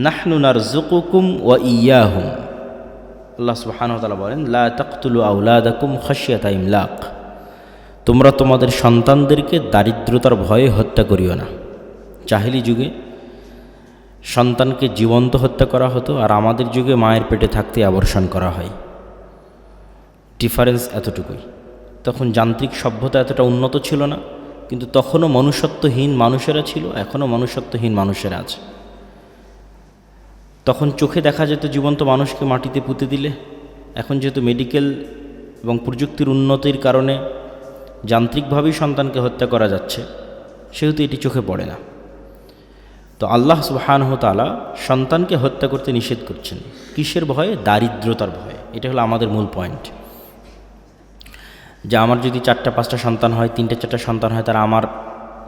নাহনু নারযুকুকুম ওয়া ইয়্যাহুম। আল্লাহ সুবহানাহু ওয়া তাআলা বলেন, লা তাকতুলু আওলাদাকুম খাশিয়াতা ইমলাক। তোমরা তোমাদের সন্তানদেরকে দারিদ্রতার ভয়ে হত্যা করিও না। জাহেলি যুগে সন্তানকে জীবন্ত হত্যা করা হতো, আর আমাদের যুগে মায়ের পেটে থাকতে আবর্ষণ করা হয়। ডিফারেন্স এতটুকুই। তখন যান্ত্রিক সভ্যতা এতটা উন্নত ছিল না, কিন্তু তখনও মনুষ্যত্বহীন মানুষেরা ছিল, এখনও মনুষ্যত্বহীন মানুষেরা আছে। তখন চোখে দেখা যেত জীবন্ত মানুষকে মাটিতে পুঁতে দিলে। এখন যেহেতু মেডিকেল এবং প্রযুক্তির উন্নতির কারণে যান্ত্রিকভাবেই সন্তানকে হত্যা করা যাচ্ছে, সেহেতু এটি চোখে পড়ে না। তো আল্লাহ সুবহানাহু ওয়া তাআলা সন্তানকে হত্যা করতে নিষেধ করছেন। কিসের ভয়ে? দারিদ্রতার ভয়ে। এটা হলো আমাদের মূল পয়েন্ট। যে আমার যদি 4-5টা সন্তান হয়, 3-4টা সন্তান হয়, তারা আমার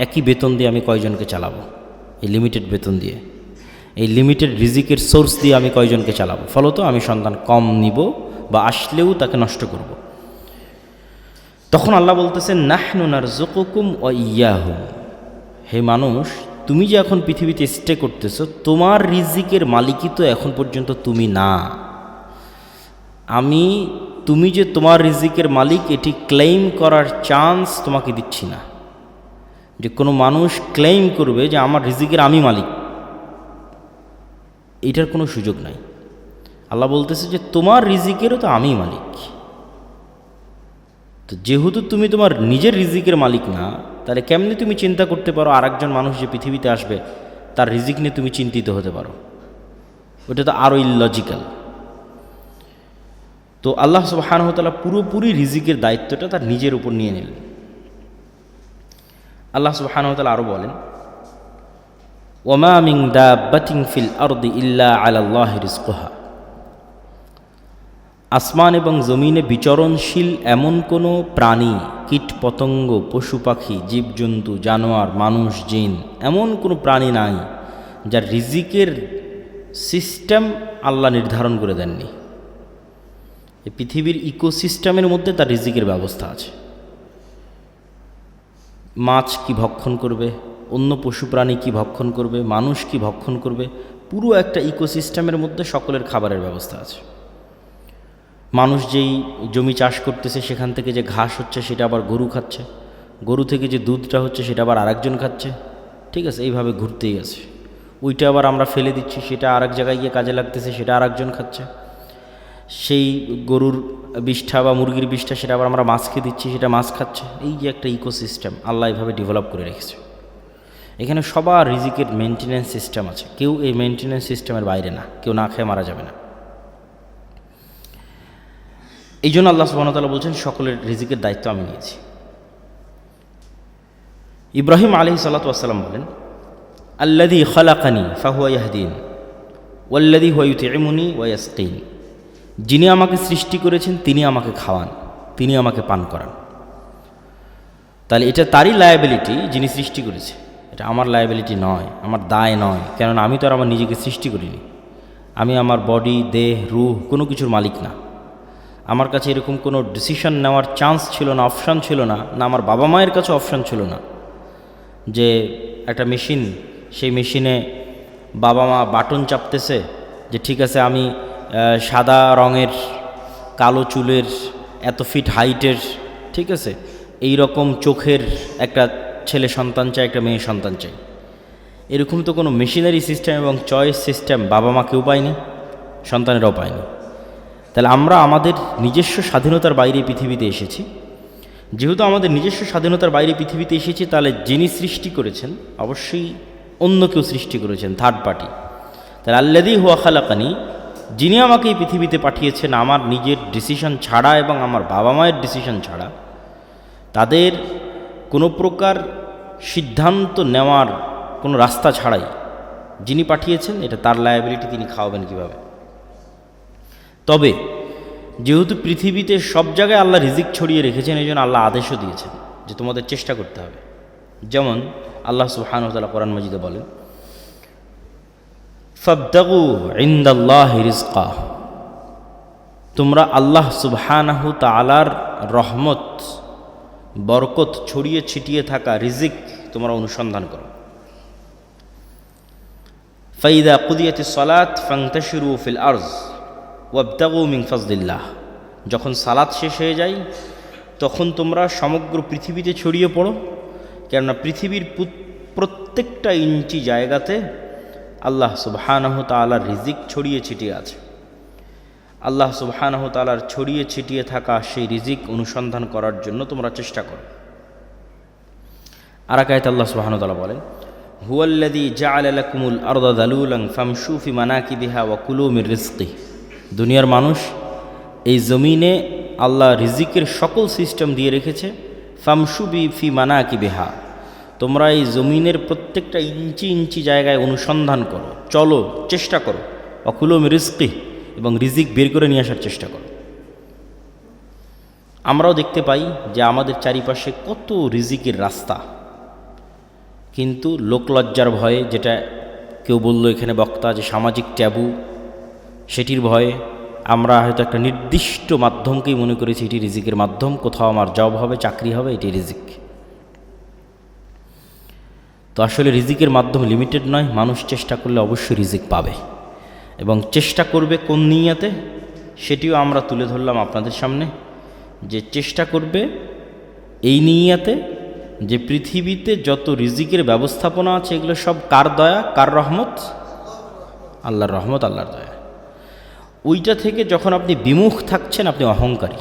একই বেতন দিয়ে আমি কয়জনকে চালাবো? এই লিমিটেড বেতন দিয়ে, এই লিমিটেড রিজিকের সোর্স দিয়ে আমি কয়জনকে চালাবো? ফলত আমি সন্তান কম নিব বা আসলেও তাকে নষ্ট করব। তখন আল্লাহ বলতেছেন, নাহনু নারযুকুকুম ওয়া ইয়্যাহুম। হে মানুষ, তুমি যে এখন পৃথিবীতে স্টে করতেছো, তোমার রিজিকের মালিকই তো এখন পর্যন্ত তুমি না। তুমি যে তোমার রিজিকের মালিক, এটি ক্লেইম করার চান্স তোমাকে দিচ্ছি না। যে কোনো মানুষ ক্লেইম করবে যে আমার রিজিকের আমি মালিক, এটার কোনো সুযোগ নাই। আল্লাহ বলতেছে যে তোমার রিজিকেরও তো আমি মালিক। তো যেহেতু তুমি তোমার নিজের রিজিকের মালিক না, তাহলে কেমনি তুমি চিন্তা করতে পারো আরেকজন মানুষ যে পৃথিবীতে আসবে তার রিজিক নিয়ে তুমি চিন্তিত হতে পারো? ওটা তো আরও ইললজিক্যাল। তো আল্লাহ সুবহানাহু ওয়া তাআলা পুরোপুরি রিজিকের দায়িত্বটা তার নিজের উপর নিয়ে নিলেন। আল্লাহ সুবহানাহু ওয়া তাআলা আরও বলেন, ওয়ামা মিন দাব্বাতিন ফিল আরদি ইল্লা আলাল্লাহি রিজকুহা। আসমান এবং জমিনে বিচরণশীল এমন কোনো প্রাণী, কীট পতঙ্গ, পশু পাখি, জীবজন্তু, জানোয়ার, মানুষ, জিন, এমন কোনো প্রাণী নাই যার রিজিকের সিস্টেম আল্লাহ নির্ধারণ করে দেননি। এই পৃথিবীর ইকোসিস্টেমের মধ্যে তার রিজিকের ব্যবস্থা আছে। মাছ কি ভক্ষণ করবে, অন্য পশু প্রাণী কি ভক্ষণ করবে, মানুষ কি ভক্ষণ করবে, পুরো একটা ইকোসিস্টেমের মধ্যে সকলের খাবারের ব্যবস্থা আছে। মানুষ যেই জমি চাষ করতেছে, সেখান থেকে যে ঘাস হচ্ছে সেটা আবার গরু খাচ্ছে, গরু থেকে যে দুধটা হচ্ছে সেটা আবার আরেকজন খাচ্ছে। ঠিক আছে, এইভাবে ঘুরতেই আছে। ওইটা আবার আমরা ফেলে দিচ্ছি, সেটা আরেক জায়গায় গিয়ে কাজে লাগতেছে, সেটা আরেকজন খাচ্ছে। সেই গরুর বিষ্ঠা বা মুরগির বিষ্ঠা সেটা আবার আমরা মাছকে দিচ্ছি, সেটা মাছ খাচ্ছে। এই যে একটা ইকোসিস্টেম আল্লাহ এইভাবে ডেভেলপ করে রেখেছে। এখানে সবার রিজিকের মেনটেন্যান্স সিস্টেম আছে। কেউ এই মেনটেন্যান্স সিস্টেমের বাইরে না, কেউ না খেয়ে মারা যাবে না। এই জন্য আল্লাহ সুবহানাহু ওয়া তাআলা বলছেন, সকলের রিজিকের দায়িত্ব আমি নিয়েছি। ইব্রাহিম আলাইহিস সালাতু ওয়াস সালাম বলেন, আল্লাযী খালাকানি ফাহুয়া ইয়াহদিন ওয়াল্লাযী হুয়া ইউতঈমুনি ওয়া ইয়াসকিন। যিনি আমাকে সৃষ্টি করেছেন তিনি আমাকে খাওয়ান, তিনি আমাকে পান করান। তাহলে এটা তারই লায়াবিলিটি, যিনি সৃষ্টি করেছে। এটা আমার লায়াবিলিটি নয়, আমার দায় নয়, কেননা আমি তো আর আমার নিজেকে সৃষ্টি করিনি। আমি আমার বডি, দেহ, রূহ কোনো কিছুর মালিক না। আমার কাছে এরকম কোনো ডিসিশন নেওয়ার চান্স ছিল না, অপশান ছিল না, না আমার বাবা মায়ের কাছে অপশান ছিল না যে একটা মেশিন, সেই মেশিনে বাবা মা বাটন চাপতেছে যে ঠিক আছে আমি সাদা রঙের, কালো চুলের, এত ফিট হাইটের, ঠিক আছে এই রকম চোখের একটা ছেলে সন্তান চাই, একটা মেয়ে সন্তান চাই। এরকম তো কোনো মেশিনারি সিস্টেম এবং চয়েস সিস্টেম বাবা মা কেউ পায়নি, সন্তানেরাও পায়নি। তাহলে আমরা আমাদের নিজস্ব স্বাধীনতার বাইরে পৃথিবীতে এসেছি। যেহেতু আমাদের নিজস্ব স্বাধীনতার বাইরে পৃথিবীতে এসেছি, তাহলে যিনি সৃষ্টি করেছেন অবশ্যই অন্য কেউ সৃষ্টি করেছেন, থার্ড পার্টি। তাহলে আল্লাযী হুয়া খালাকানি, যিনি আমাকে এই পৃথিবীতে পাঠিয়েছেন আমার নিজের ডিসিশন ছাড়া এবং আমার বাবা মায়ের ডিসিশন ছাড়া, তাদের কোনো প্রকার সিদ্ধান্ত নেওয়ার কোনো রাস্তা ছাড়াই যিনি পাঠিয়েছেন, এটা তার লায়াবিলিটি, তিনি খাওয়াবেন কীভাবে। তবে যেহেতু পৃথিবীতে সব জায়গায় আল্লাহ রিজিক ছড়িয়ে রেখেছেন, এই জন্য আল্লাহ আদেশও দিয়েছেন যে তোমাদের চেষ্টা করতে হবে। যেমন আল্লাহ সুবহানাহু ওয়া তাআলা কোরআন মাজিদে বলেন, ফাবতাগু ইনদাল্লাহি রিজকা। তোমরা আল্লাহ সুবহানাহু তাআলার রহমত, বরকত ছড়িয়ে ছিটিয়ে থাকা রিজিক তোমরা অনুসন্ধান করো। ফাইদা কুদিয়াতিস সালাত ফান্তাশিরু ফিল আরজ ওয়াবতাগু মিন ফাজলিল্লাহ। যখন সালাত শেষ হয়ে যায় তখন তোমরা সমগ্র পৃথিবীতে ছড়িয়ে পড়ো, কেননা পৃথিবীর প্রত্যেকটা ইঞ্চি জায়গাতে আল্লাহ সুবহানাহু তাআলার রিজিক ছড়িয়ে ছিটিয়ে আছে। আল্লাহ সুবহানাহু তাআলার ছড়িয়ে ছিটিয়ে থাকা সেই রিজিক অনুসন্ধান করার জন্য তোমরা চেষ্টা করো। আর এক আয়াতে আল্লাহ সুবহানাহু তাআলা বলেন, হুয়াল্লাযী জাআলা লাকুমুল আরদা যালুলান ফামশু ফি মানাকিবিহা ওয়া কুলু মির রিজকিহি। দুনিয়ার মানুষ, এই জমিনে আল্লাহ রিজিকের সকল সিস্টেম দিয়ে রেখেছে। ফামশু ফি মানাকিবিহা, তোমরা এই জমিনের প্রত্যেকটা ইঞ্চি ইঞ্চি জায়গায় অনুসন্ধান করো, চলো, চেষ্টা করো। ওয়া কুলু মির রিজকিহি, এবং রিজিক বের করে নিয়ে আসার চেষ্টা করো। আমরাও দেখতে পাই যে আমাদের চারিপাশে কত রিজিকের রাস্তা, কিন্তু লোকলজ্জার ভয়ে, যেটা কেউ বলল এখানে বক্তা যে সামাজিক ট্যাবু, সেটির ভয়ে আমরা হয়তো একটা নির্দিষ্ট মাধ্যমকেই মনে করেছি এটি রিজিকের মাধ্যম, কোথাও আমার জব হবে, চাকরি হবে, এটি রিজিক। তো আসলে রিজিকের মাধ্যম লিমিটেড নয়, মানুষ চেষ্টা করলে অবশ্যই রিজিক পাবে, এবং চেষ্টা করবে কোন নিয়াতে সেটিও আমরা তুলে ধরলাম আপনাদের সামনে, যে চেষ্টা করবে এই নিয়াতে যে পৃথিবীতে যত রিজিকের ব্যবস্থাপনা আছে এগুলো সব কার দয়া, কার রহমত? আল্লাহর রহমত, আল্লাহর দয়া। ওইটা থেকে যখন আপনি বিমুখ থাকছেন আপনি অহংকারী,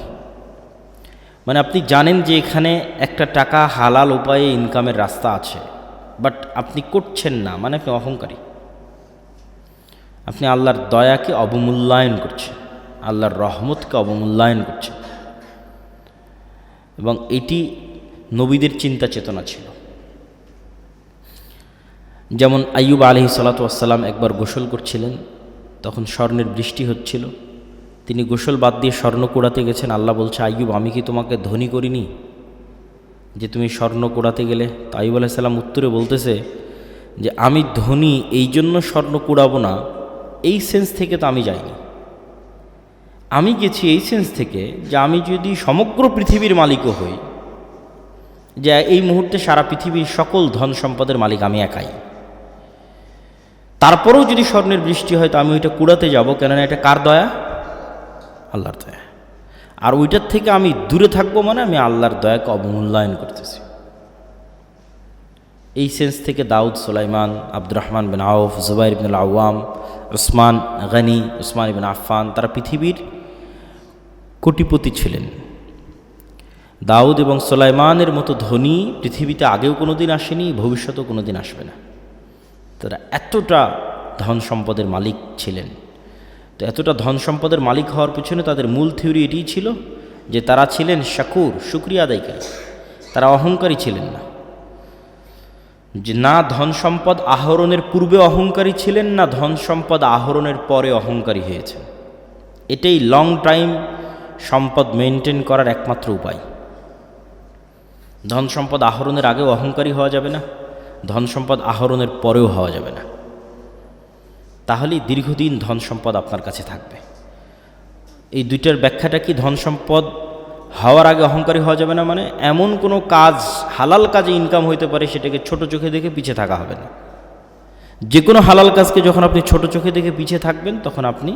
মানে আপনি জানেন যে এখানে একটা টাকা হালাল উপায়ে ইনকামের রাস্তা আছে, বাট আপনি করছেন না, মানে আপনি অহংকারী। আপনি আল্লাহর দয়াকে অবমূল্যায়ন করছেন, আল্লাহর রহমতকে অবমূল্যায়ন করছেন। এবং এটি নবীদের চিন্তা চেতনা ছিল। যেমন আইয়ুব আলাইহিস সালাতু ওয়াস সালাম একবার গোসল করছিলেন, তখন স্বর্ণের বৃষ্টি হচ্ছিল। তিনি গোসল বাদ দিয়ে স্বর্ণ কুড়াতে গেছেন। আল্লাহ বলছে, আইয়ুব, আমি কি তোমাকে ধনী করিনি যে তুমি স্বর্ণ কুড়াতে গেলে? তো আইয়ুব আলাইহিস সালাম উত্তরে বলতেছে যে আমি ধনী এই জন্য স্বর্ণ কুড়াবো না, এই সেন্স থেকে তো আমি যাইনি। আমি গেছি এই সেন্স থেকে যে আমি যদি সমগ্র পৃথিবীর মালিকও হই, যে এই মুহূর্তে সারা পৃথিবীর সকল ধন সম্পদের মালিক আমি একাই, তারপরেও যদি স্বর্ণের বৃষ্টি হয় তো আমি ওইটা কুড়াতে যাব, কেননা এটা কার দয়া? আল্লাহর দয়া। আর ওইটার থেকে আমি দূরে থাকবো, মানে আমি আল্লাহর দয়াকে অবমূল্যায়ন করতেছি। এই সেন্স থেকে দাউদ, সুলাইমান, আব্দুর রহমান বিন আউফ, জুবাইর ইবনুল আওয়াম, উসমান গনি, উসমান ইবনে আফফান, তারা পৃথিবীর কোটিপতি ছিলেন। দাউদ এবং সুলাইমানের মতো ধনী পৃথিবীতে আগেও কোনো দিন আসেনি, ভবিষ্যতেও কোনো দিন আসবে না। তারা এতটা ধন সম্পদের মালিক ছিলেন। তো এতটা ধন সম্পদের মালিক হওয়ার পিছনে তাদের মূল থিওরি এটিই ছিল যে তারা ছিলেন শাকুর, শুকরিয়া আদায়কারী। তারা অহংকারী ছিলেন না, যে না ধন সম্পদ আহরণের পূর্বে অহংকারী ছিলেন, না ধন সম্পদ আহরণের পরে অহংকারী হয়েছেন। এটাই লং টাইম সম্পদ মেনটেন করার একমাত্র উপায়। ধন সম্পদ আহরণের আগেও অহংকারী হওয়া যাবে না, ধন সম্পদ আহরণের পরেও হওয়া যাবে না। তাহলেই দীর্ঘদিন ধন সম্পদ আপনার কাছে থাকবে। এই দুইটার ব্যাখ্যাটা কি? ধন সম্পদ হওয়ার আগে অহংকারী হওয়া যাবে না মানে এমন কোনো কাজ, হালাল কাজে ইনকাম হইতে পারে, সেটাকে ছোট চোখে দেখে পিছিয়ে থাকা হবে না। যে কোনো হালাল কাজকে যখন আপনি ছোট চোখে দেখে পিছিয়ে থাকবেন, তখন আপনি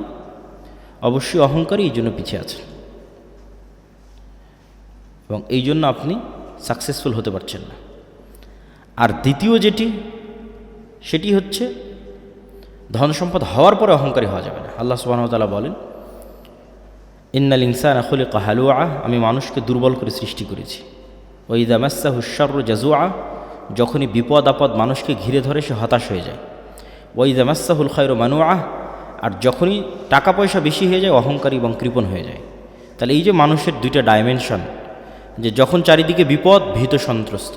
অবশ্যই অহংকারী, এই জন্য পিছিয়ে আছেন, এবং এই জন্য আপনি সাকসেসফুল হতে পারছেন না। আর দ্বিতীয় যেটি, সেটি হচ্ছে ধন সম্পদ হওয়ার পরে অহংকারী হওয়া যাবে না। আল্লাহ সুবহানাহু ওয়া তাআলা বলেন, ইন্নাল ইনসানা খুলিকা হালুআ, আমি মানুষকে দুর্বল করে সৃষ্টি করেছি। ওয়া ইযা মাসসাহুশ শাররু জাজুআ, যখনই বিপদ আপদ মানুষকে ঘিরে ধরে সে হতাশ হয়ে যায়। ওয়া ইযা মাসসাহুল খায়রু মানুআ, আর যখনই টাকা পয়সা বেশি হয়ে যায় অহংকারী এবং কৃপণ হয়ে যায়। তাহলে এই যে মানুষের দুইটা ডাইমেনশন, যে যখন চারিদিকে বিপদ ভীত সন্ত্রস্ত,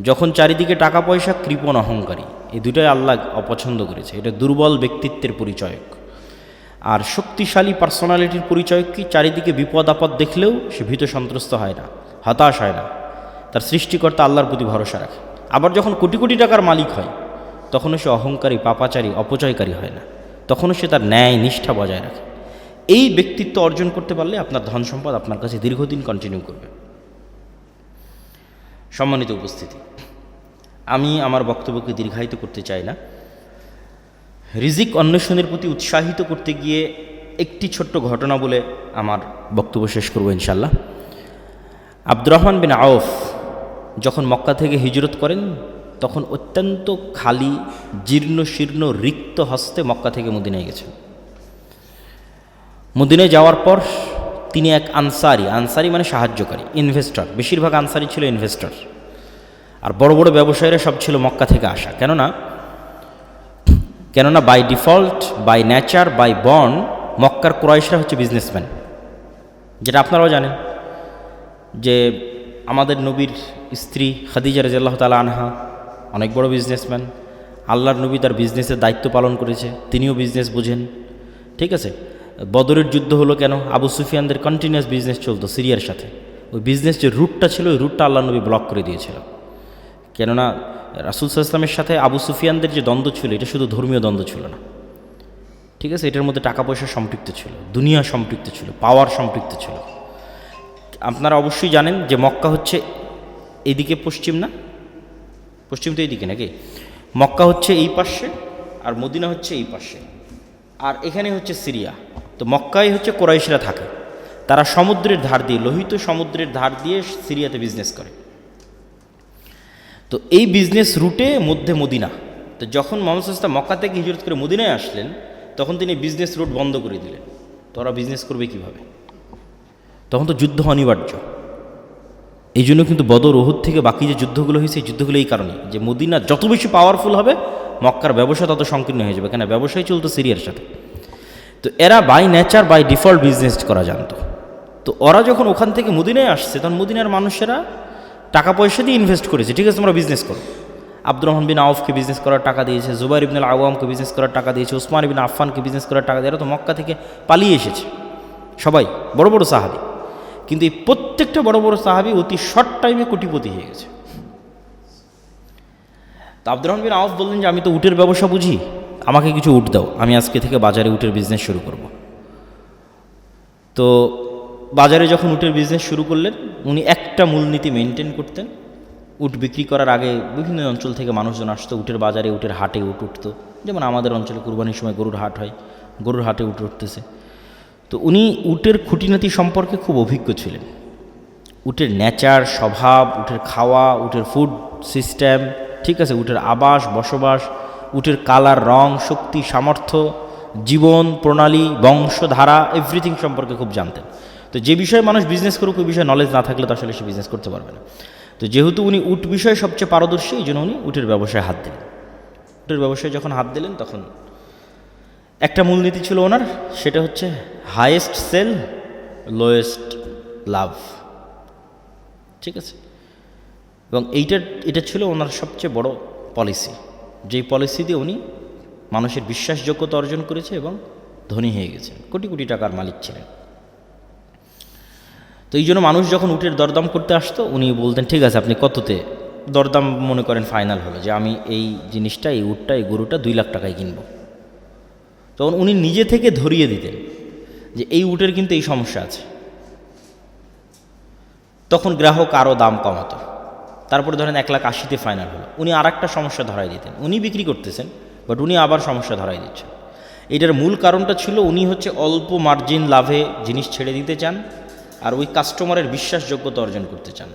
যখন চারিদিকে টাকা পয়সা কৃপণ অহংকারী, এই দুটাই আল্লাহ অপছন্দ করেছে। এটা দুর্বল ব্যক্তিত্বের পরিচয়ক। আর শক্তিশালী পার্সোনালিটির পরিচয় কি? চারিদিকে বিপদ আপদ দেখলেও সে ভীত সন্ত্রস্ত হয় না, হতাশ হয় না, তার সৃষ্টিকর্তা আল্লাহর প্রতি ভরসা রাখে। আবার যখন কোটি কোটি টাকার মালিক হয় তখনও সে অহংকারী, পাপাচারী, অপচয়কারী হয় না, তখনও সে তার ন্যায় নিষ্ঠা বজায় রাখে। এই ব্যক্তিত্ব অর্জন করতে পারলে আপনার ধন সম্পদ আপনার কাছে দীর্ঘদিন কন্টিনিউ করবে। সম্মানিত উপস্থিতি, আমি আমার বক্তব্যকে দীর্ঘায়িত করতে চাই না। রিজিক অন্বেষণের প্রতি উৎসাহিত করতে গিয়ে একটি ছোট্ট ঘটনা বলে আমার বক্তব্য শেষ করব ইনশাল্লাহ। আব্দুর রহমান বিন আউফ যখন মক্কা থেকে হিজরত করেন তখন অত্যন্ত খালি, জীর্ণ শীর্ণ, রিক্ত হস্তে মক্কা থেকে মদিনায় গেছেন। মদিনায় যাওয়ার পর তিনি এক আনসারি মানে সাহায্যকারী, ইনভেস্টর, বেশিরভাগ আনসারি ছিল ইনভেস্টর, আর বড় বড় ব্যবসায়ীরা সব ছিল মক্কা থেকে আসা। কেননা by default, by nature, by born মক্কার কুরাইশরা হচ্ছে বিজনেসম্যান, যেটা আপনারাও জানেন যে আমাদের নবীর স্ত্রী খাদিজা রাদিয়াল্লাহু তাআলা আনহা অনেক বড় বিজনেসম্যান। আল্লাহর নবী তার বিজনেসের দায়িত্ব পালন করেছে, তিনিও বিজনেস বোঝেন। ঠিক আছে, বদরের যুদ্ধ হলো কেন? আবু সুফিয়ানদের কন্টিনিউয়াস বিজনেস চলতো সিরিয়ার সাথে। ওই বিজনেস যে রুটটা ছিল, ওই রুটটা আল্লাহর নবী ব্লক করে দিয়েছিল। কেননা রাসূল সাল্লাল্লাহু আলাইহি ওয়াসাল্লামের সাথে আবু সুফিয়ানদের যে দ্বন্দ্ব ছিল, এটা শুধু ধর্মীয় দ্বন্দ্ব ছিল না। ঠিক আছে, এটার মধ্যে টাকা পয়সা সম্পৃক্ত ছিল, দুনিয়া সম্পৃক্ত ছিল, পাওয়ার সম্পৃক্ত ছিল। আপনারা অবশ্যই জানেন যে মক্কা হচ্ছে এইদিকে পশ্চিম, না পশ্চিম তো এইদিকে নাকি? মক্কা হচ্ছে এই পাশে আর মদিনা হচ্ছে এই পাশে, আর এখানে হচ্ছে সিরিয়া। তো মক্কায় হচ্ছে কুরাইশরা থাকে, তারা সমুদ্রের ধার দিয়ে, লোহিত সমুদ্রের ধার দিয়ে সিরিয়াতে বিজনেস করে। তো এই বিজনেস রুটে মধ্যে মদিনা। তো যখন মুহাম্মদ সাল্লাল্লাহু আলাইহি ওয়াসাল্লাম মক্কা থেকে হিজরত করে মদিনায় আসলেন, তখন তিনি বিজনেস রুট বন্ধ করে দিলেন। তো ওরা বিজনেস করবে কিভাবে? তখন তো যুদ্ধ অনিবার্য। এই জন্য কিন্তু বদর, উহুদ থেকে বাকি যে যুদ্ধগুলো হয়েছে, এই যুদ্ধগুলো এই কারণে যে মদিনা যত বেশি পাওয়ারফুল হবে, মক্কার ব্যবসা তত সংকীর্ণ হয়ে যাবে, কেন ব্যবসায় চলতো সিরিয়ার সাথে। তো এরা by nature, by default business করা জানতো। তো ওরা যখন ওখান থেকে মদিনায় আসছে, তখন মদিনার মানুষেরা টাকা পয়সা দিয়ে ইনভেস্ট করেছে। ঠিক আছে, তোমরা বিজনেস করো। আব্দুর রহমান বিন আউফকে বিজনেস করার টাকা দিয়েছে, জুবাইর ইবনুল আওয়ামকে বিজনেস করার টাকা দিয়েছে, উসমান ইবনে আফফানকে বিজনেস করার টাকা দিয়ে। এরা তো মক্কা থেকে পালিয়ে এসেছে, সবাই বড় বড় সাহাবী। কিন্তু এই প্রত্যেকটা বড় বড় সাহাবী অতি শর্ট টাইমে কোটিপতি হয়ে গেছে। তো আব্দুর রহমান বিন আউফ বললেন যে আমি তো উটের ব্যবসা বুঝি, আমাকে কিছু উট দাও, আমি আজকে থেকে বাজারে উটের বিজনেস শুরু করব। তো বাজারে যখন উটের বিজনেস শুরু করলেন, উনি একটা মূলনীতি মেনটেন করতেন। উট বিক্রি করার আগে বিভিন্ন অঞ্চল থেকে মানুষজন আসতো, উটের বাজারে, উটের হাটে উট উঠতো। যেমন আমাদের অঞ্চলে কুরবানির সময় গরুর হাট হয়, গরুর হাটে উট উঠতেছে। তো উনি উটের খুঁটিনাটি সম্পর্কে খুব অভিজ্ঞ ছিলেন। উটের নেচার, স্বভাব, উটের খাওয়া, উটের ফুড সিস্টেম, ঠিক আছে, উটের আবাস, বসবাস, উটের কালার, রং, শক্তি, সামর্থ্য, জীবন প্রণালী, বংশধারা, এভরিথিং সম্পর্কে খুব জানতেন। তো যে বিষয়ে মানুষ বিজনেস করুক, ওই বিষয়ে নলেজ না থাকলে তো আসলে সে বিজনেস করতে পারবে না। তো যেহেতু উনি উট বিষয়ে সবচেয়ে পারদর্শী, এই জন্য উনি উটের ব্যবসায় হাত দিলেন। উটের ব্যবসায় যখন হাত দিলেন, তখন একটা মূলনীতি ছিল ওনার, সেটা হচ্ছে হাইয়েস্ট সেল, লোয়েস্ট লাভ। ঠিক আছে, এবং এটা ছিল ওনার সবচেয়ে বড় পলিসি, যেই পলিসি দিয়ে উনি মানুষের বিশ্বাসযোগ্যতা অর্জন করেছে এবং ধনী হয়ে গেছেন, কোটি কোটি টাকার মালিক ছিলেন। তো এই জন্য মানুষ যখন উটের দরদাম করতে আসতো, উনি বলতেন ঠিক আছে আপনি কততে দরদাম মনে করেন ফাইনাল হলো, যে আমি এই জিনিসটা, এই উটটা, এই গরুটা 2 লাখ টাকায় কিনবো। তখন উনি নিজে থেকে ধরিয়ে দিতেন যে এই উটের কিন্তু এই সমস্যা আছে। তখন গ্রাহক আরও দাম কমাতো। তারপরে ধরেন 1,80,000-তে ফাইনাল হলো, উনি আর একটা সমস্যা ধরাই দিতেন। উনি বিক্রি করতেছেন, বাট উনি আবার সমস্যা ধরাই দিচ্ছেন। এটার মূল কারণটা ছিল উনি হচ্ছে অল্প মার্জিন লাভে জিনিস ছেড়ে দিতে চান, আর ওই কাস্টমারের বিশ্বাসযোগ্যতা অর্জন করতে চান,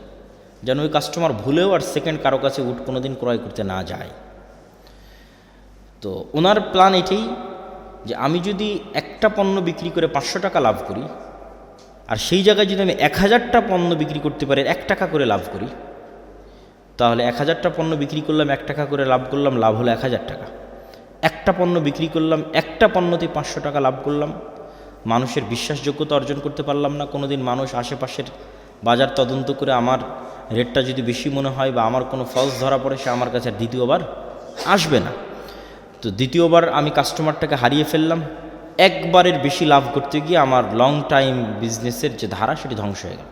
যেন ওই কাস্টমার ভুলেও আর সেকেন্ড কারো কাছে উট কোনো দিন ক্রয় করতে না যায়। তো ওনার প্ল্যান এটাই যে আমি যদি একটা পণ্য বিক্রি করে 500 টাকা লাভ করি, আর সেই জায়গায় যদি আমি 1000টা পণ্য বিক্রি করতে পারি 1 টাকা করে লাভ করি, তাহলে 1000টা পণ্য বিক্রি করলাম, 1 টাকা করে লাভ করলাম, লাভ হলো 1000 টাকা। একটা পণ্য বিক্রি করলাম, একটা পণ্যতে 500 টাকা লাভ করলাম, মানুষের বিশ্বাসযোগ্যতা অর্জন করতে পারলাম না। কোনো দিন মানুষ আশেপাশের বাজার তদন্ত করে আমার রেটটা যদি বেশি মনে হয় বা আমার কোনো ফলস ধরা পড়ে, সে আমার কাছে দ্বিতীয়বার আসবে না। তো দ্বিতীয়বার আমি কাস্টমারটাকে হারিয়ে ফেললাম। একবারের বেশি লাভ করতে গিয়ে আমার লং টাইম বিজনেসের যে ধারা, সেটি ধ্বংস হয়ে গেল।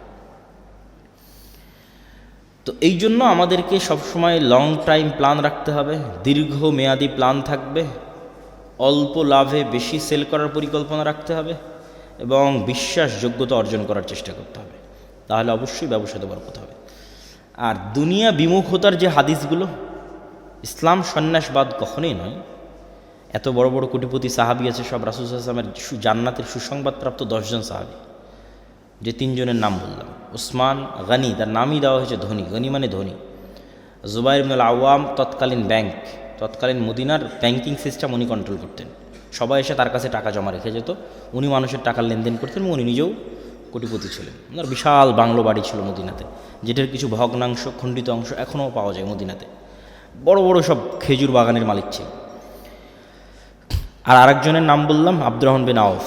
তো এই জন্য আমাদেরকে সবসময় লং টাইম প্ল্যান রাখতে হবে, দীর্ঘমেয়াদী প্ল্যান থাকবে, অল্প লাভে বেশি সেল করার পরিকল্পনা রাখতে হবে এবং বিশ্বাসযোগ্যতা অর্জন করার চেষ্টা করতে হবে। তাহলে অবশ্যই ব্যবসাতে বরকত হবে। আর দুনিয়া বিমুখতার যে হাদিসগুলো, ইসলাম সন্ন্যাসবাদ কখনোই নয়। এত বড় বড় কোটিপতি সাহাবি আছে, সব রাসূল সাল্লাল্লাহু আলাইহি ওয়াসাল্লামের জান্নাতের সুসংবাদপ্রাপ্ত 10 জন সাহাবি। যে 3 জনের নাম বললাম, উসমান গনি, তার নামই দেওয়া হয়েছে ধনী, গনি মানে ধনী। জুবাইর ইবনুল আওয়াম, তৎকালীন মদিনার ব্যাংকিং সিস্টেম উনি কন্ট্রোল করতেন। সবাই এসে তার কাছে টাকা জমা রেখে যেত, উনি মানুষের টাকার লেনদেন করতেন এবং উনি নিজেও কোটিপতি ছিলেন। ওনার বিশাল বাংলো বাড়ি ছিল মদিনাতে, যেটার কিছু ভগ্নাংশ, খণ্ডিত অংশ এখনও পাওয়া যায় মদিনাতে। বড় বড় সব খেজুর বাগানের মালিক ছিল। আর আরেকজনের নাম বললাম আব্দুর রহমান বিন আউফ।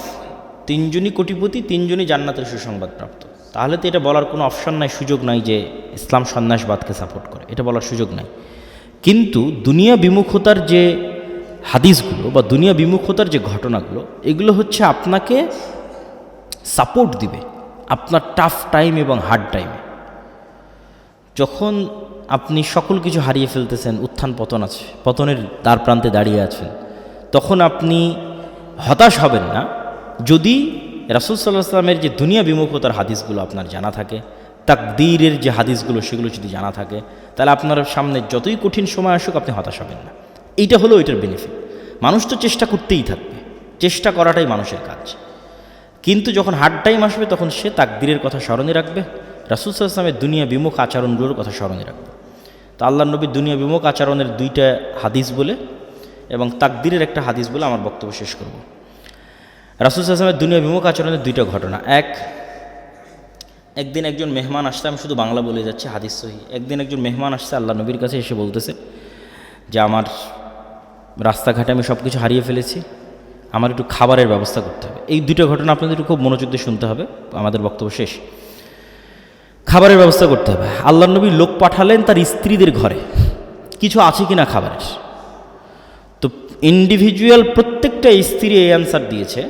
3 জনই কোটিপতি, 3 জনই জান্নাতের সুসংবাদপ্রাপ্ত। তাহলে তো এটা বলার কোনো অপশন নাই, সুযোগ নাই যে ইসলাম সন্ন্যাসবাদকে সাপোর্ট করে, এটা বলার সুযোগ নাই। কিন্তু দুনিয়া বিমুখতার যে হাদিসগুলো বা দুনিয়া বিমুখতার যে ঘটনাগুলো, এগুলো হচ্ছে আপনাকে সাপোর্ট দিবে আপনার টাফ টাইম এবং হার্ড টাইমে। যখন আপনি সকল কিছু হারিয়ে ফেলতেছেন, উত্থান পতন আছে, পতনের দ্বার প্রান্তে দাঁড়িয়ে আছেন, তখন আপনি হতাশ হবেন না যদি রাসূল সাল্লাল্লাহু আলাইহি ওয়াসাল্লামের যে দুনিয়া বিমুখতার হাদিসগুলো আপনার জানা থাকে, তাকদীরের যে হাদিসগুলো সেগুলো যদি জানা থাকে, তাহলে আপনার সামনে যতই কঠিন সময় আসুক আপনি হতাশ হবেন না। এইটা হলো এটার বেনিফিট। মানুষ তো চেষ্টা করতেই থাকবে, চেষ্টা করাটাই মানুষের কাজ। কিন্তু যখন হার্ড টাইম আসবে তখন সে তাকদীরের কথা স্মরণে রাখবে, রাসূল সাল্লাল্লাহু আলাইহি ওয়াসাল্লামের দুনিয়া বিমুখ আচরণগুলোর কথা স্মরণে রাখবে। তো আল্লাহর নবীর দুনিয়া বিমুখ আচরণের 2টা হাদিস বলে এবং তাকদীরের একটা হাদিস বলে আমার বক্তব্য শেষ করব। রাসূল সাল্লাল্লাহু আলাইহি ওয়াসাল্লামের দুনিয়া বিমুখ আচরণের 2টা ঘটনা। একদিন একজন মেহমান আসছে, আমি শুধু বাংলা বলে যাচ্ছি, হাদিস সহিহ। একদিন একজন মেহমান আসছে আল্লাহ নবীর কাছে, এসে বলতেছে যে আমার রাস্তাঘাটে আমি সব কিছু হারিয়ে ফেলেছি, আমার একটু খাবারের ব্যবস্থা করতে হবে। এই 2টা ঘটনা আপনাদের একটু খুব মনোযোগ দিয়ে শুনতে হবে, আমাদের বক্তব্য শেষ। খাবারের ব্যবস্থা করতে হবে। আল্লাহ নবী লোক পাঠালেন তার স্ত্রীদের ঘরে, কিছু আছে কিনা খাবারের। তো ইন্ডিভিজুয়াল প্রত্যেকটা স্ত্রী এই অ্যান্সার দিয়েছে,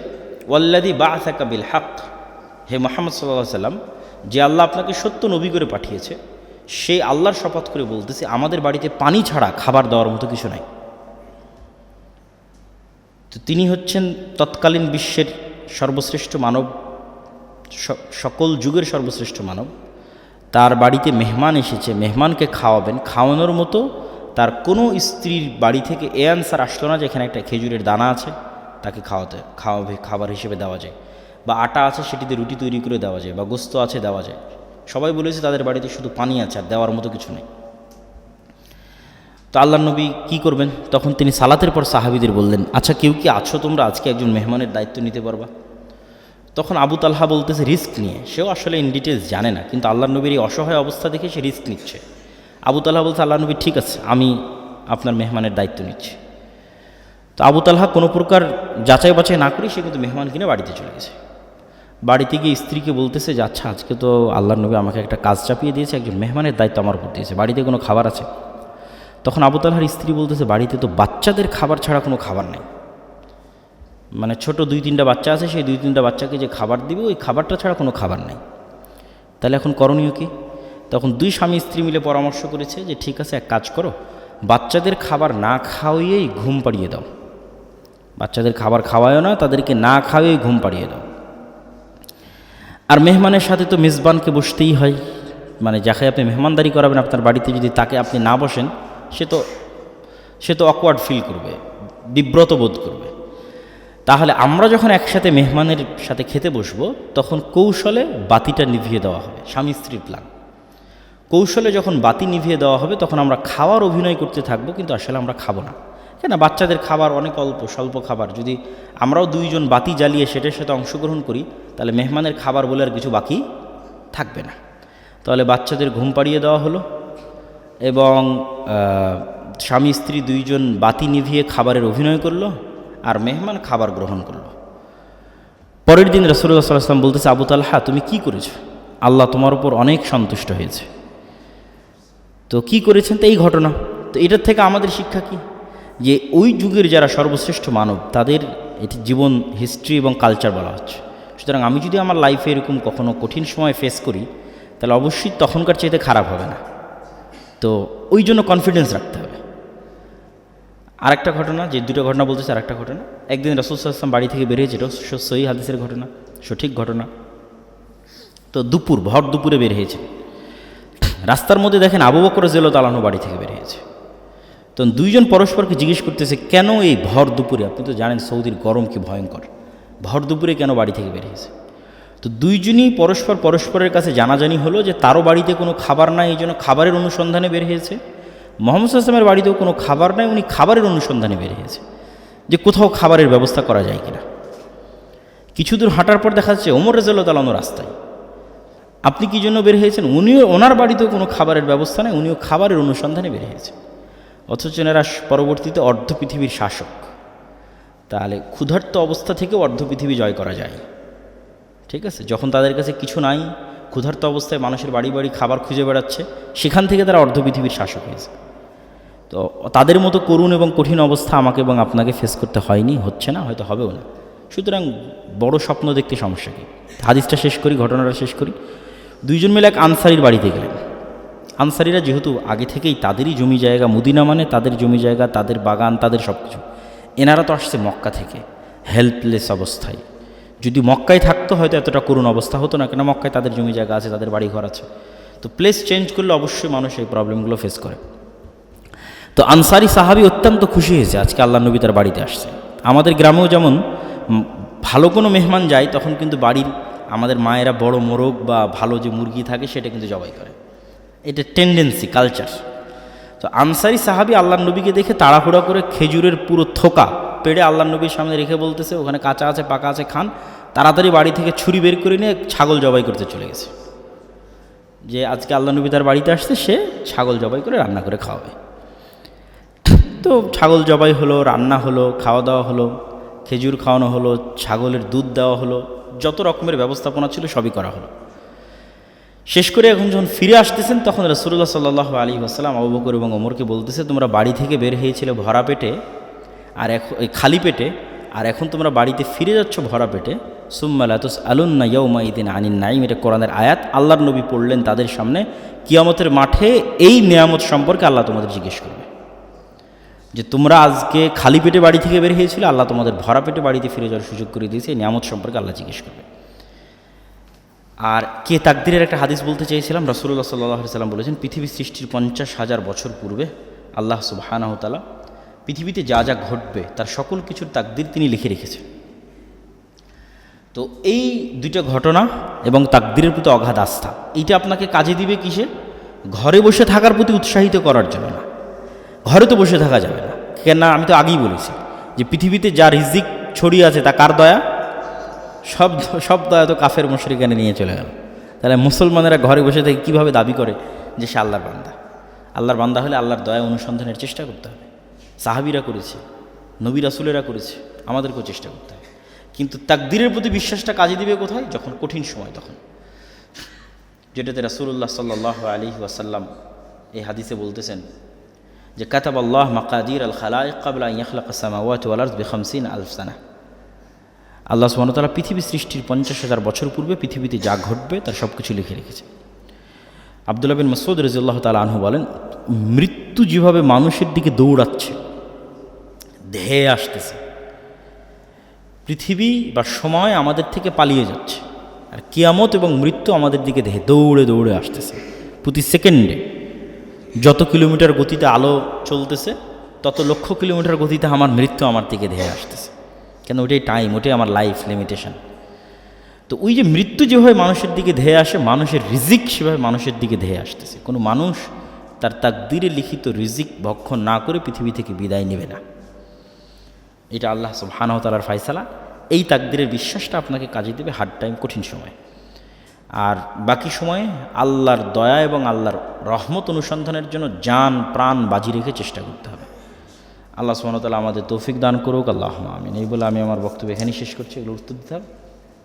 ওয়াল্লাযী বা'আসাকা বিল হক, হে মুহাম্মদ সাল্লাল্লাহু আলাইহি ওয়াসাল্লাম, যে আল্লাহ আপনাকে সত্য নবী করে পাঠিয়েছে, সেই আল্লাহর শপথ করে বলতেছে আমাদের বাড়িতে পানি ছাড়া খাবার দেওয়ার মতো কিছু নাই। তো তিনি হচ্ছেন তৎকালীন বিশ্বের সর্বশ্রেষ্ঠ মানব, সকল যুগের সর্বশ্রেষ্ঠ মানব। তার বাড়িতে মেহমান এসেছে, মেহমানকে খাওয়াবেন, খাওয়ানোর মতো তার কোনো স্ত্রীর বাড়ি থেকে এ আনসার আসলো না যে এখানে একটা খেজুরের দানা আছে, তাকে খাবার হিসেবে দেওয়া যায়, বা আটা আছে সেটিতে রুটি তৈরি করে দেওয়া যায়, বা গোস্ত আছে দেওয়া যায়। সবাই বলেছে তাদের বাড়িতে শুধু পানি আছে, আর দেওয়ার মতো কিছু নেই। তো আল্লাহ নবী কী করবেন? তখন তিনি সালাতের পর সাহাবীদের বললেন, আচ্ছা কেউ কি আছো তোমরা আজকে একজন মেহমানের দায়িত্ব নিতে পারবা? তখন আবু তালহা বলতেছে রিস্ক নিয়ে, সেও আসলে ইন ডিটেলস জানে না, কিন্তু আল্লাহ নবীর এই অসহায় অবস্থা দেখে সে রিস্ক নিচ্ছে। আবু তালহা বলছে, আল্লাহ নবী ঠিক আছে, আমি আপনার মেহমানের দায়িত্ব নিচ্ছি। তো আবু তালহা কোনো প্রকার যাচাই বাছাই না করেই সে কিন্তু মেহমান কিনে বাড়িতে চলে গেছে। বাড়িতে গিয়ে স্ত্রীকে বলতেছে যে আচ্ছা আজকে তো আল্লাহ নবী আমাকে একটা কাজ চাপিয়ে দিয়েছে, একজন মেহমানের দায়িত্ব আমার উপর দিয়েছে, বাড়িতে কোনো খাবার আছে? তখন আবু তালহার স্ত্রী বলতেছে বাড়িতে তো বাচ্চাদের খাবার ছাড়া কোনো খাবার নেই, মানে ছোট 2-3টা বাচ্চা আছে, সেই 2-3টা বাচ্চাকে যে খাবার দিবে ওই খাবারটা ছাড়া কোনো খাবার নেই। তাহলে এখন করণীয় কি? তখন 2 স্বামী স্ত্রী মিলে পরামর্শ করেছে যে ঠিক আছে, এক কাজ করো, বাচ্চাদের খাবার না খাওয়াইয়েই ঘুম পাড়িয়ে দাও। বাচ্চাদের খাবার খাওয়ায়ও না, তাদেরকে না খাওয়াই ঘুম পাড়িয়ে দাও। আর মেহমানের সাথে তো মেজবানকে বসতেই হয়, মানে যাকে আপনি মেহমানদারি করাবেন আপনার বাড়িতে, যদি তাকে আপনি না বসেন সে তো অকওয়ার্ড ফিল করবে, বিব্রত বোধ করবে। তাহলে আমরা যখন একসাথে মেহমানের সাথে খেতে বসবো তখন কৌশলে বাতিটা নিভিয়ে দেওয়া হবে, স্বামী স্ত্রীর প্ল্যান। কৌশলে যখন বাতি নিভিয়ে দেওয়া হবে তখন আমরা খাওয়ার অভিনয় করতে থাকবো, কিন্তু আসলে আমরা খাবো না। কেন? বাচ্চাদের খাবার অনেক স্বল্প খাবার, যদি আমরাও 2 জন বাতি জ্বালিয়ে সেটার সাথে অংশগ্রহণ করি তাহলে মেহমানের খাবার বলে আর কিছু বাকি থাকবে না। তাহলে বাচ্চাদের ঘুম পাড়িয়ে দেওয়া হলো এবং স্বামী স্ত্রী 2 জন বাতি নিভিয়ে খাবারের অভিনয় করলো, আর মেহমান খাবার গ্রহণ করলো। পরের দিন রাসূলুল্লাহ সাল্লাল্লাহু আলাইহি ওয়াসাল্লাম বলতেছে, আবু তালহা তুমি কি করেছো? আল্লাহ তোমার উপর অনেক সন্তুষ্ট হয়েছে। তো কি করেছেন? তো এই ঘটনা। তো এটার থেকে আমাদের শিক্ষা কি? যে ওই যুগের যারা সর্বশ্রেষ্ঠ মানব তাদের এটি জীবন হিস্ট্রি এবং কালচার বলা হচ্ছে। সুতরাং আমি যদি আমার লাইফে এরকম কখনো কঠিন সময় ফেস করি তাহলে অবশ্যই তখনকার চাইতে খারাপ হবে না। তো ওই জন্য কনফিডেন্স রাখতে হবে। আরেকটা ঘটনা, যে 2টা ঘটনা বলতেছে, আরেকটা ঘটনা, একদিন রাসূল সাল্লাল্লাহু আলাইহি ওয়াসাল্লাম বাড়ি থেকে বেরিয়েছিল, সহিহ হাদিসের ঘটনা, সঠিক ঘটনা। তো ভর দুপুরে বের হয়েছে, রাস্তার মধ্যে দেখেন আবু বকর রাদিয়াল্লাহু তাআলা আনহু বাড়ি থেকে বেরিয়েছে। তো দুইজন পরস্পরকে জিজ্ঞেস করতেছে, কেন এই ভর দুপুরে, আপনি তো জানেন সৌদির গরম কি ভয়ঙ্কর, ভর দুপুরে কেন বাড়ি থেকে বেরিয়েছে? তো দুইজনই পরস্পরের কাছে জানাজানি হলো যে তারও বাড়িতে কোনো খাবার নাই, এই জন্য খাবারের অনুসন্ধানে বের হয়েছে। মোহাম্মদ সাল্লাল্লাহু আলাইহি ওয়াসাল্লামের বাড়িতেও কোনো খাবার নাই, উনি খাবারের অনুসন্ধানে বের হয়েছে যে কোথাও খাবারের ব্যবস্থা করা যায় কিনা। কিছু দূর হাঁটার পর দেখা যাচ্ছে ওমর রাদিয়াল্লাহু তাআলা রাস্তায়। আপনি কি জন্য বের হয়েছেন? উনিও, ওনার বাড়িতেও কোনো খাবারের ব্যবস্থা নেই, উনিও খাবারের অনুসন্ধানে বের হয়েছে। অথচ এনারা পরবর্তীতে অর্ধ পৃথিবীর শাসক। তাহলে ক্ষুধার্ত অবস্থা থেকেও অর্ধ পৃথিবী জয় করা যায়, ঠিক আছে? যখন তাদের কাছে কিছু নাই, ক্ষুধার্ত অবস্থায় মানুষের বাড়ি বাড়ি খাবার খুঁজে বেড়াচ্ছে, সেখান থেকে তারা অর্ধ পৃথিবীর শাসক হয়েছে। তো তাদের মতো করুণ এবং কঠিন অবস্থা আমাকে এবং আপনাকে ফেস করতে হয়নি, হচ্ছে না, হয়তো হবেও না। সুতরাং বড় স্বপ্ন দেখতে সমস্যা কী? হাদিসটা শেষ করি, ঘটনাটা শেষ করি। দুইজন মিলে এক আনসারির বাড়িতে গেলেন। আনসারিরা যেহেতু আগে থেকেই তাদেরই জমি জায়গা, মদিনা মানে তাদের জমি জায়গা, তাদের বাগান, তাদের সব কিছু। এনারা তো আসছে মক্কা থেকে হেল্পলেস অবস্থায়। যদি মক্কায় থাকতো হয়তো এতটা করুণ অবস্থা হতো না, কেন মক্কায় তাদের জমি জায়গা আছে, তাদের বাড়ি ঘর আছে। তো প্লেস চেঞ্জ করলে অবশ্যই মানুষ এই প্রবলেমগুলো ফেস করে। তো আনসারি সাহাবী অত্যন্ত খুশি হয়েছে আজকে আল্লাহ নবী তার বাড়িতে আসছে। আমাদের গ্রামেও যেমন ভালো কোনো মেহমান যায় তখন কিন্তু বাড়ির আমাদের মায়েরা বড় মোরগ বা ভালো যে মুরগি থাকে সেটা কিন্তু জবাই করে, এটা টেন্ডেন্সি, কালচার। তো আনসারি সাহাবী আল্লাহ নবীকে দেখে তাড়াহুড়া করে খেজুরের পুরো থোকা পেড়ে আল্লাহ নবীর সামনে রেখে বলতেছে, ওখানে কাঁচা আছে পাকা আছে খান। তাড়াতাড়ি বাড়ি থেকে ছুরি বের করে নিয়ে ছাগল জবাই করতে চলে গেছে, যে আজকে আল্লাহ নবী তার বাড়িতে আসছে, সে ছাগল জবাই করে রান্না করে খাওয়াবে। তো ছাগল জবাই হলো, রান্না হলো, খাওয়া দাওয়া হলো, খেজুর খাওয়ানো হলো, ছাগলের দুধ দেওয়া হলো, যত রকমের ব্যবস্থাপনা ছিল সবই করা হলো। শেষ করে এখন যখন ফিরে আসতেছেন তখন রাসূলুল্লাহ সাল্লাল্লাহু আলাইহি ওয়াসাল্লাম আবু বকর এবং ওমরকে বলতেছে, তোমরা বাড়ি থেকে বের হয়েছিলে ভরা পেটে, আর এখন খালি পেটে, আর এখন তোমরা বাড়িতে ফিরে যাচ্ছ ভরা পেটে। সুম্মা লা তুসআলুন্না ইয়াওমাইদিন আনিন নাঈম, এটা কোরআনের আয়াত। আল্লাহর নবী পড়লেন তাদের সামনে, কিয়ামতের মাঠে এই নিয়ামত সম্পর্কে আল্লাহ তোমাদের জিজ্ঞেস করবে, যে তোমরা আজকে খালি পেটে বাড়ি থেকে বের হয়েছিলে, আল্লাহ তোমাদের ভরা পেটে বাড়িতে ফিরে যাওয়ার সুযোগ করে দিয়েছে, এই নিয়ামত সম্পর্কে আল্লাহ জিজ্ঞেস করবে। আর কে তাকদীরের একটা হাদিস বলতে চেয়েছিলাম, রাসূলুল্লাহ সাল্লাল্লাহু আলাইহি ওয়াসাল্লাম বলেছেন, পৃথিবী সৃষ্টির 50,000 বছর পূর্বে আল্লাহ সুবহানাহু ওয়া তাআলা পৃথিবীতে যা যা ঘটবে তার সকল কিছুর তাকদীর তিনি লিখে রেখেছেন। তো এই দুইটা ঘটনা এবং তাকদীরের প্রতি অগাধ আস্থা, এইটা আপনাকে কাজে দিবে কিসে? ঘরে বসে থাকার প্রতি উৎসাহিত করার জন্য না। ঘরে তো বসে থাকা যাবে না, কেন না? আমি তো আগেই বলেছি যে পৃথিবীতে যা রিজিক ছড়িয়ে আছে তা কার দয়া? সব দয়া তো কাফের মুশরিকানে নিয়ে চলে গেল। তাহলে মুসলমানেরা ঘরে বসে থেকে কীভাবে দাবি করে যে সে আল্লাহর বান্দা? আল্লাহর বান্দা হলে আল্লাহর দয়া অনুসন্ধানের চেষ্টা করতে হবে। সাহাবীরা করেছে, নবী রাসূলেরা করেছে, আমাদেরকেও চেষ্টা করতে হবে। কিন্তু তাকদীরের প্রতি বিশ্বাসটা কাজে দিবে কোথায়? যখন কঠিন সময়, তখন। যেটাতে রাসূলুল্লাহ সাল্লাল্লাহু আলাইহি ওয়াসাল্লাম এই হাদিসে বলতেছেন যে কাতাবাল্লাহ মাকাদির আল খালাইক ক্বাবলা আন ইয়াখলাকাস সামাওয়াতি ওয়াল আরদ বি50,000 সানা। আল্লাহ সুবহানাহু ওয়া তাআলা পৃথিবী সৃষ্টির 50,000 বছর পূর্বে পৃথিবীতে যা ঘটবে তার সব কিছু লিখে রেখেছে। আব্দুল্লাহ বিন মাসউদ রাদিয়াল্লাহু তাআলা আনহু বলেন, মৃত্যু যেভাবে মানুষের দিকে দৌড়াচ্ছে, ধেয়ে আসতেছে, পৃথিবী বা সময় আমাদের থেকে পালিয়ে যাচ্ছে, আর কিয়ামত এবং মৃত্যু আমাদের দিকে দৌড়ে দৌড়ে আসতেছে। প্রতি সেকেন্ডে যত কিলোমিটার গতিতে আলো চলতেছে, তত লক্ষ কিলোমিটার গতিতে আমার মৃত্যু আমার দিকে ধেয়ে আসতেছে। কেন? ওটাই টাইম, ওটাই আমার লাইফ লিমিটেশন। তো ওই যে মৃত্যু যেভাবে মানুষের দিকে ধেয়ে আসে, মানুষের রিজিক সেভাবে মানুষের দিকে ধেয়ে আসতেছে। কোনো মানুষ তার তাকদীরে লিখিত রিজিক ভক্ষণ না করে পৃথিবী থেকে বিদায় নেবে না। এটা আল্লাহ সুবহানাহু ওয়া তাআলার ফায়সালা। এই তাকদীরের বিশ্বাসটা আপনাকে কাজে দেবে হার্ড টাইম, কঠিন সময়। আর বাকি সময়ে আল্লাহর দয়া এবং আল্লাহর রহমত অনুসন্ধানের জন্য জান প্রাণ বাজি রেখে চেষ্টা করতে হবে। আল্লাহ সুবহানাহু ওয়া তাআলা আমাদের তৌফিক দান করুক, আল্লাহুম্মা আমিন। এই বলে আমি আমার বক্তব্য এখানেই শেষ করছি। এগুলো উত্তর দিতে হবে।